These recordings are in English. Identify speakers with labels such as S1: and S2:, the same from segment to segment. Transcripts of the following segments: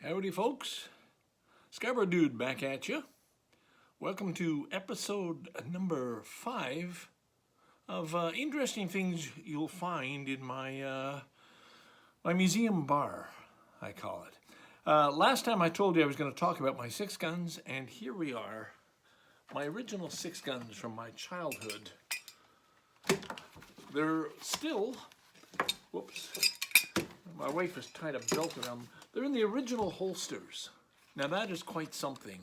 S1: Howdy folks, Scarborough Dude back at you. Welcome to episode number 5 of interesting things you'll find in my museum bar, I call it. Last time I told you I was going to talk about my 6 guns, and here we are. My original 6 guns from my childhood. They're still, whoops, my wife has tied a belt around them. They're in the original holsters. Now that is quite something.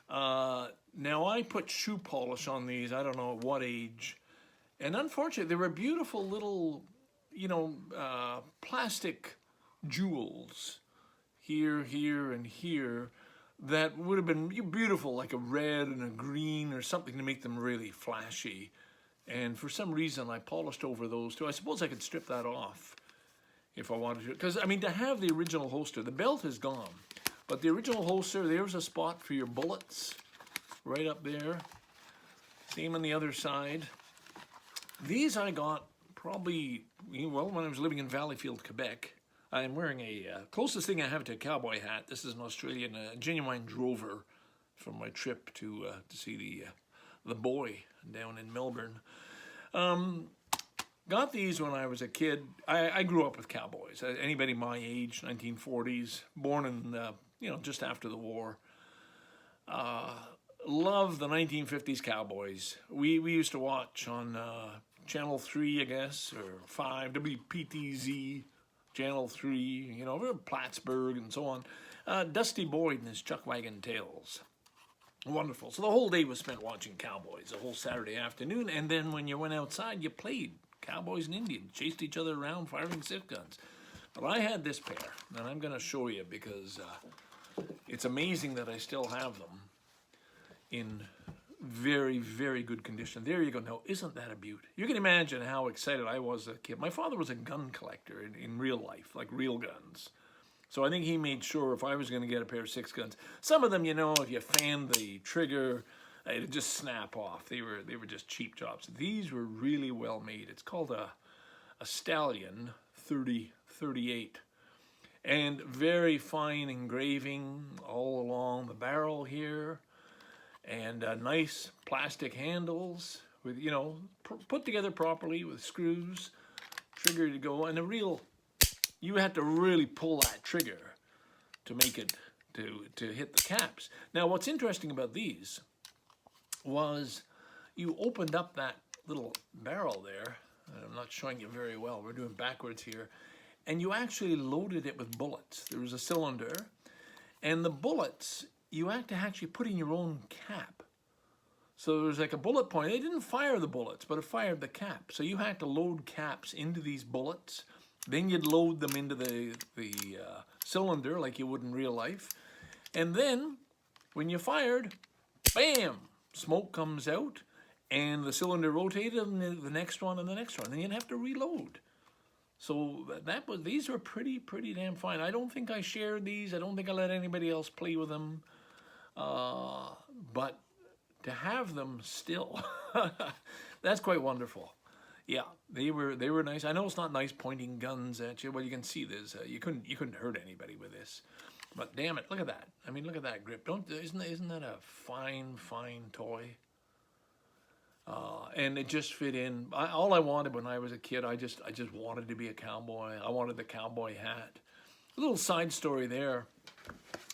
S1: Now I put shoe polish on these, I don't know at what age. And unfortunately, they were beautiful little, plastic jewels here, here, and here that would have been beautiful, like a red and a green or something to make them really flashy. And for some reason, I polished over those too. I suppose I could strip that off if I wanted to. Because, I mean, to have the original holster, the belt is gone. But the original holster, there's a spot for your bullets right up there. Same on the other side. These I got probably, well, when I was living in Valleyfield, Quebec. I'm wearing a, closest thing I have to a cowboy hat. This is an Australian, genuine drover from my trip to see the boy down in Melbourne. Got these when I was a kid. I grew up with cowboys. Anybody my age, 1940s, born in, just after the war. Love the 1950s cowboys. We used to watch on Channel 3, I guess, or 5, WPTZ, Channel 3, Plattsburgh and so on. Dusty Boyd and his Chuck Wagon Tales. Wonderful. So the whole day was spent watching cowboys, the whole Saturday afternoon, and then when you went outside, you played cowboys and Indians, chased each other around firing 6 guns. But I had this pair, and I'm going to show you because it's amazing that I still have them in very, very good condition. There you go. Now, isn't that a beaut? You can imagine how excited I was as a kid. My father was a gun collector in real life, like real guns. So I think he made sure if I was going to get a pair of 6 guns, some of them, if you fanned the trigger, it'd just snap off. They were just cheap jobs. These were really well made. It's called a Stallion 3038. And very fine engraving all along the barrel here. And nice plastic handles with, put together properly with screws, trigger to go. And you had to really pull that trigger to make it, to hit the caps. Now, what's interesting about these was you opened up that little barrel there. I'm not showing you very well. We're doing backwards here. And you actually loaded it with bullets. There was a cylinder. And the bullets, you had to actually put in your own cap. So there was like a bullet point. It didn't fire the bullets, but it fired the cap. So you had to load caps into these bullets. Then you'd load them into the cylinder like you would in real life. And then when you fired, bam! Smoke comes out, and the cylinder rotated, and the next one, and the next one. And you'd have to reload. So these were pretty damn fine. I don't think I shared these. I don't think I let anybody else play with them. But to have them still, that's quite wonderful. Yeah, they were nice. I know it's not nice pointing guns at you. Well, you can see this. You couldn't hurt anybody with this. But damn it, look at that. I mean, look at that grip. Isn't that a fine toy? And it just fit in. All I wanted when I was a kid, I just wanted to be a cowboy. I wanted the cowboy hat. A little side story there.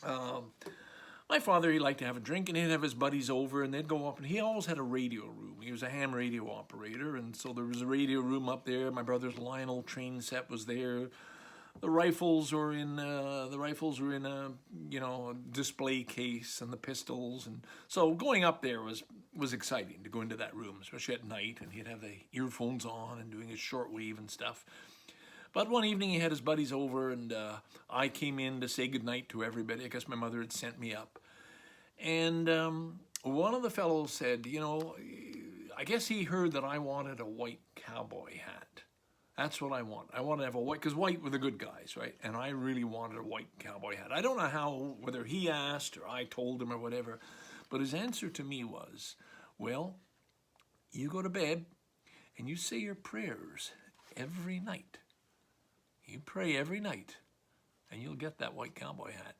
S1: My father, he liked to have a drink, and he'd have his buddies over, and they'd go up, and he always had a radio room. He was a ham radio operator, and so there was a radio room up there. My brother's Lionel train set was there. The rifles were in a display case, and the pistols, and so going up there was exciting to go into that room, especially at night, and he'd have the earphones on and doing his shortwave and stuff. But one evening he had his buddies over, and I came in to say goodnight to everybody. I guess my mother had sent me up. And one of the fellows said, I guess he heard that I wanted a white cowboy hat. That's what I want. I want to have a white, because white were the good guys, right? And I really wanted a white cowboy hat. I don't know whether he asked or I told him or whatever, but his answer to me was, well, you go to bed and you say your prayers every night. You pray every night, and you'll get that white cowboy hat.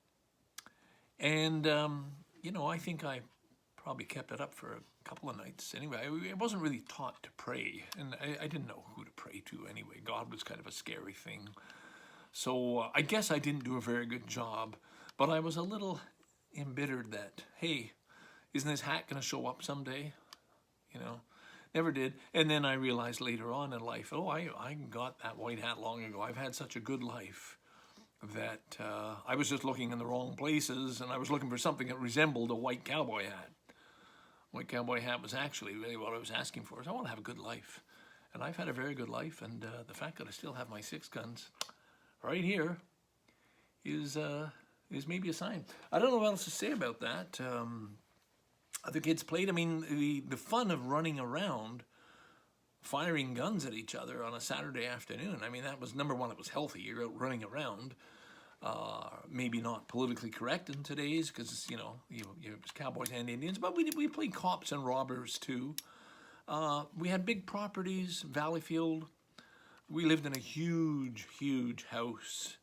S1: And, I think I probably kept it up for a couple of nights. Anyway, I wasn't really taught to pray, and I didn't know who to pray to anyway. God was kind of a scary thing. So I guess I didn't do a very good job, but I was a little embittered that, hey, isn't this hat going to show up someday? Never did. And then I realized later on in life, I got that white hat long ago. I've had such a good life that I was just looking in the wrong places, and I was looking for something that resembled a white cowboy hat. White cowboy hat was actually really what I was asking for. Is I want to have a good life. And I've had a very good life, and the fact that I still have my 6 guns right here is maybe a sign. I don't know what else to say about that. Other kids played. I mean, the fun of running around firing guns at each other on a Saturday afternoon. I mean, that was, number one, it was healthy. You're out running around. Maybe not politically correct in today's, because, you was cowboys and Indians, but we played cops and robbers too. We had big properties, Valleyfield. We lived in a huge, huge house.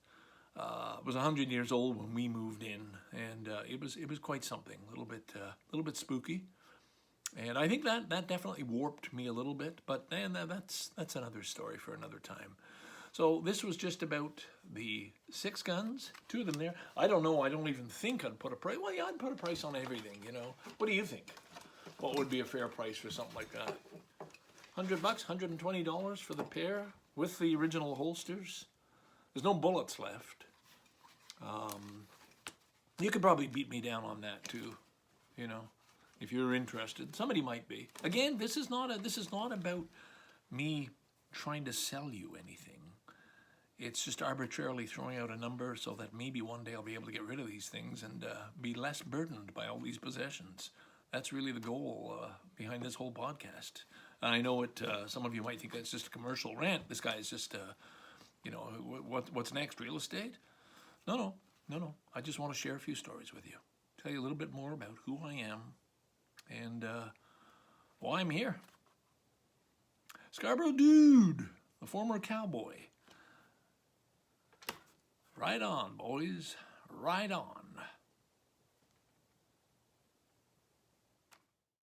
S1: It was 100 years old when we moved in, and it was quite something. A little bit spooky, and I think that definitely warped me a little bit. But that's another story for another time. So this was just about the 6 guns, 2 of them there. I don't know. I don't even think I'd put a price. Well, yeah, I'd put a price on everything. What do you think? What would be a fair price for something like that? $100, $120 for the pair with the original holsters. There's no bullets left. You could probably beat me down on that too, if you're interested. Somebody might be. Again, this is not about me trying to sell you anything. It's just arbitrarily throwing out a number so that maybe one day I'll be able to get rid of these things and be less burdened by all these possessions. That's really the goal behind this whole podcast. I know some of you might think that's just a commercial rant. This guy is just, what's next, real estate? No. I just want to share a few stories with you. Tell you a little bit more about who I am and why I'm here. Scarborough dude, the former cowboy. Right on, boys. Right on.